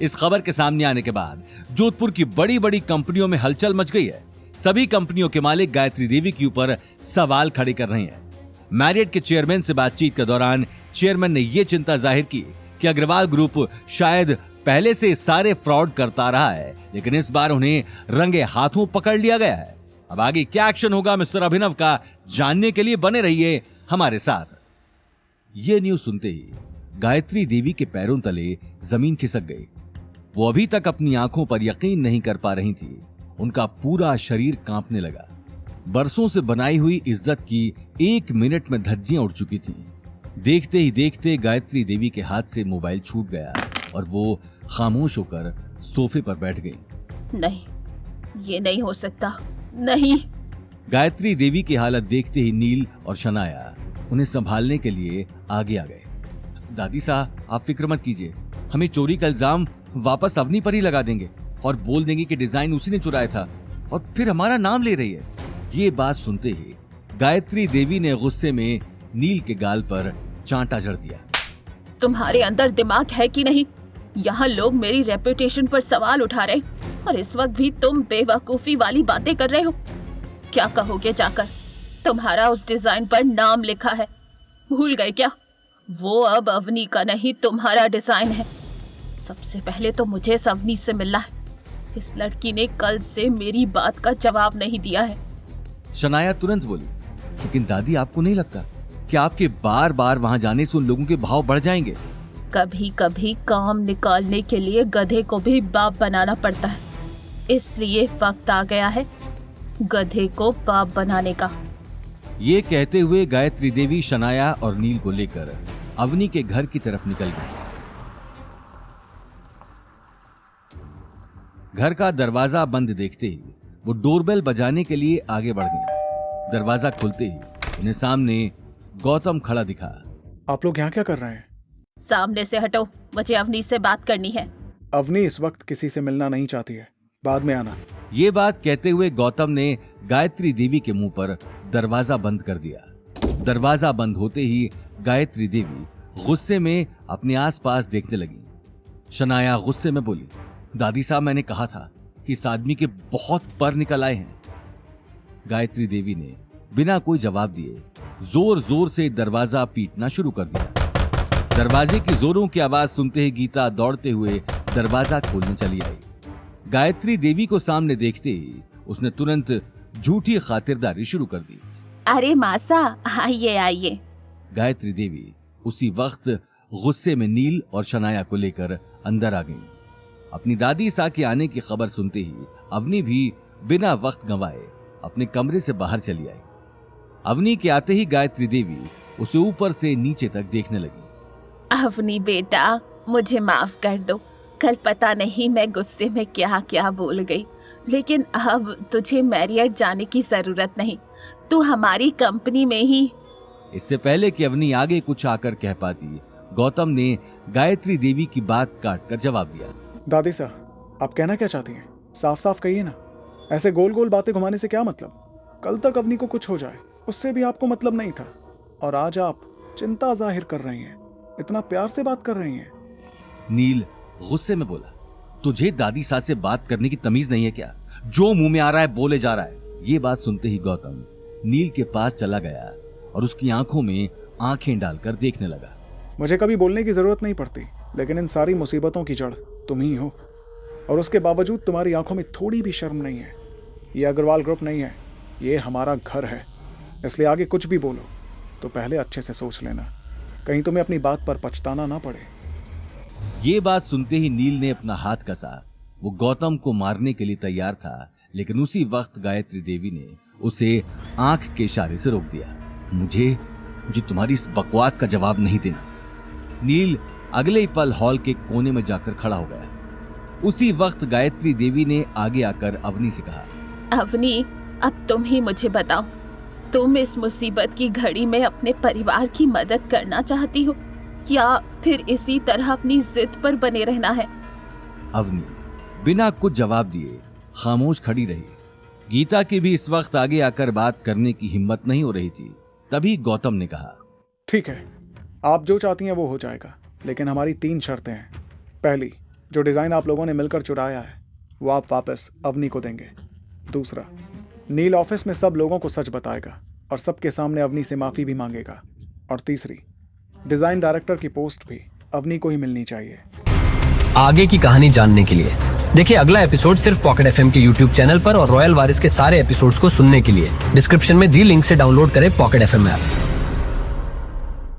इस खबर के सामने आने के बाद जोधपुर की बड़ी बड़ी कंपनियों में हलचल मच गई है। सभी कंपनियों के मालिक गायत्री देवी के ऊपर सवाल खड़े कर रहे हैं। मैरियट के चेयरमैन से बातचीत के दौरान चेयरमैन ने यह चिंता जाहिर की कि अग्रवाल ग्रुप शायद पहले से सारे फ्रॉड करता रहा है, लेकिन इस बार उन्हें रंगे हाथों पकड़ लिया गया है। अब आगे क्या एक्शन होगा मिस्टर अभिनव का जानने के लिए बने रहिए हमारे साथ। ये न्यूज सुनते ही गायत्री देवी के पैरों तले जमीन खिसक गई। वो अभी तक अपनी आंखों पर यकीन नहीं कर पा रही थी। उनका पूरा शरीर कांपने लगा। बरसों से बनाई हुई इज्जत की 1 मिनट में धज्जियां उड़ चुकी थी। देखते ही देखते गायत्री देवी के हाथ से मोबाइल छूट गया और वो खामोश होकर सोफे पर बैठ गई। नहीं, ये नहीं हो सकता, नहीं। गायत्री देवी की हालत देखते ही नील और शनाया उन्हें संभालने के लिए आगे आ गए। दादी साहब, आप फिक्र मत कीजिए, हमें चोरी का इल्जाम वापस अवनी पर ही लगा देंगे और बोल देंगे कि डिजाइन उसी ने चुराया था और फिर हमारा नाम ले रही है। ये बात सुनते ही गायत्री देवी ने गुस्से में नील के गाल पर चांटा जड़ दिया। तुम्हारे अंदर दिमाग है कि नहीं? यहाँ लोग मेरी रेपुटेशन पर सवाल उठा रहे और इस वक्त भी तुम बेवकूफी वाली बातें कर रहे हो। क्या कहोगे जाकर? तुम्हारा उस डिजाइन पर नाम लिखा है, भूल गए क्या? वो अब अवनी का नहीं, तुम्हारा डिजाइन है। सबसे पहले तो मुझे इस अवनी से मिलना है। इस लड़की ने कल से मेरी बात का जवाब नहीं दिया है। शनाया तुरंत बोली, लेकिन दादी, आपको नहीं लगता कि आपके बार बार वहां जाने से उन लोगों के भाव बढ़ जाएंगे? कभी कभी काम निकालने के लिए गधे को भी बाप बनाना पड़ता है, इसलिए वक्त आ गया है गधे को बाप बनाने का। ये कहते हुए गायत्री देवी शनाया और नील को लेकर अवनी के घर की तरफ निकल गई। घर का दरवाजा बंद देखते ही वो डोरबेल बजाने के लिए आगे बढ़ गई। दरवाजा खुलते ही उन्हें सामने गौतम खड़ा दिखा। आप लोग यहाँ क्या कर रहे हैं? सामने से हटो, मुझे अवनी से बात करनी है। अवनी इस वक्त किसी से मिलना नहीं चाहती है, बाद में आना। ये बात कहते हुए गौतम ने गायत्री देवी के मुंह पर दरवाजा बंद कर दिया। दरवाजा बंद होते ही गायत्री देवी गुस्से में अपने आसपास देखने लगी। शनाया गुस्से में बोली, दादी साहब, मैंने कहा था इस आदमी के बहुत पर निकल आए हैं। गायत्री देवी ने बिना कोई जवाब दिए जोर जोर से दरवाजा पीटना शुरू कर दिया। दरवाजे की जोरों की आवाज सुनते ही गीता दौड़ते हुए दरवाजा खोलने चली आई। गायत्री देवी को सामने देखते ही उसने तुरंत झूठी खातिरदारी शुरू कर दी। अरे मासा, आइए आइए। गायत्री देवी उसी वक्त गुस्से में नील और शनाया को लेकर अंदर आ गई। अपनी दादी सा के आने की खबर सुनते ही अवनी भी बिना वक्त गंवाए अपने कमरे से बाहर चली आई। अवनी के आते ही गायत्री देवी उसे ऊपर से नीचे तक देखने लगी। अवनी बेटा, मुझे माफ कर दो। कल पता नहीं मैं गुस्से में क्या क्या बोल गई, लेकिन अब तुझे मैरियट जाने की जरूरत नहीं, तू हमारी कंपनी में ही। इससे पहले कि अवनी आगे कुछ आकर कह पाती, गौतम ने गायत्री देवी की बात काटकर जवाब दिया। दादी साहब, आप कहना क्या चाहती हैं? साफ साफ कहिए ना। ऐसे गोल गोल बातें घुमाने से क्या मतलब? कल तक अवनी को कुछ हो जाए, उससे भी आपको मतलब नहीं था, और आज आप चिंता जाहिर कर रही हैं, इतना प्यार से बात कर रही हैं। नील गुस्से में बोला, तुझे दादी सास से बात करने की तमीज नहीं है क्या? जो मुंह में आ रहा है बोले जा रहा है। ये बात सुनते ही गौतम नील के पास चला गया और उसकी आंखों में आंखें डालकर देखने लगा। मुझे कभी बोलने की जरूरत नहीं पड़ती, लेकिन इन सारी मुसीबतों की जड़ तुम ही हो, और उसके बावजूद तुम्हारी आंखों में थोड़ी भी शर्म नहीं है। ये अग्रवाल ग्रुप नहीं है, ये हमारा घर है, इसलिए आगे कुछ भी बोलो तो पहले अच्छे से सोच लेना, कहीं तुम्हें अपनी बात पर पछताना ना पड़े। ये बात सुनते ही नील ने अपना हाथ कसा। वो गौतम को मारने के लिए तैयार था, लेकिन उसी वक्त गायत्री देवी ने उसे आंख के इशारे से रोक दिया। मुझे तुम्हारी इस बकवास का जवाब नहीं देना। नील अगले ही पल हॉल के कोने में जाकर खड़ा हो गया। उसी वक्त गायत्री देवी ने आगे आकर अवनी से कहा, अवनी, अब तुम ही मुझे बताओ, तुम इस मुसीबत की घड़ी में अपने परिवार की मदद करना चाहती हो या फिर इसी तरह अपनी जिद पर बने रहना है? अवनी बिना कुछ जवाब दिए खामोश खड़ी रही। गीता की भी इस वक्त आगे आकर बात करने की हिम्मत नहीं हो रही थी। तभी गौतम ने कहा, ठीक है, आप जो चाहती हैं वो हो जाएगा, लेकिन हमारी 3 शर्तें हैं। पहली, जो डिज़ाइन आप लोगों ने मिलकर चुराया है वो आप वापस अवनी को देंगे। दूसरा, नील ऑफिस में सब लोगों को सच बताएगा और सबके सामने अवनी से माफ़ी भी मांगेगा। और तीसरी, डिज़ाइन डायरेक्टर की पोस्ट भी अवनी को ही मिलनी चाहिए। आगे की कहानी जानने के लिए देखिए अगला एपिसोड सिर्फ पॉकेट एफएम के यूट्यूब चैनल पर और रॉयल वारिस के सारे एपिसोड्स को सुनने के लिए डिस्क्रिप्शन में दी लिंक से डाउनलोड करें पॉकेट एफएम ऐप।